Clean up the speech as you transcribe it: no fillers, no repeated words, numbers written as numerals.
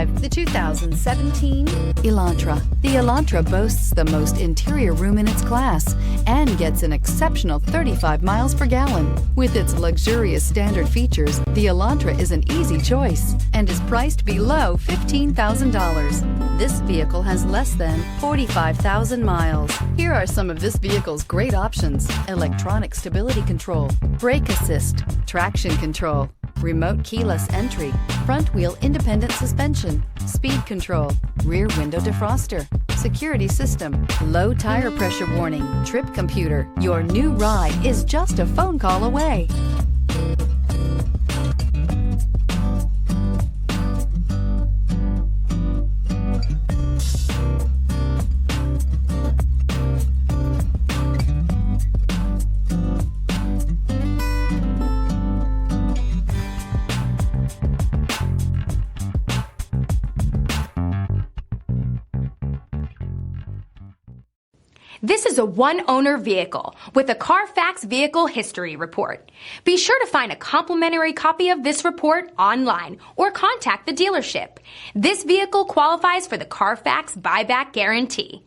drive the 2017 Elantra. The Elantra boasts the most interior room in its class and gets an exceptional 35 miles per gallon. With its luxurious standard features, the Elantra is an easy choice and is priced below $15,000. This vehicle has less than 45,000 miles. Here are some of this vehicle's great options: electronic stability control, brake assist, traction control, remote keyless entry, front wheel independent suspension, speed control, rear window defroster, security system, low tire pressure warning, trip computer. Your new ride is just a phone call away. This is a one-owner vehicle with a Carfax Vehicle History Report. Be sure to find a complimentary copy of this report online or contact the dealership. This vehicle qualifies for the Carfax Buyback Guarantee.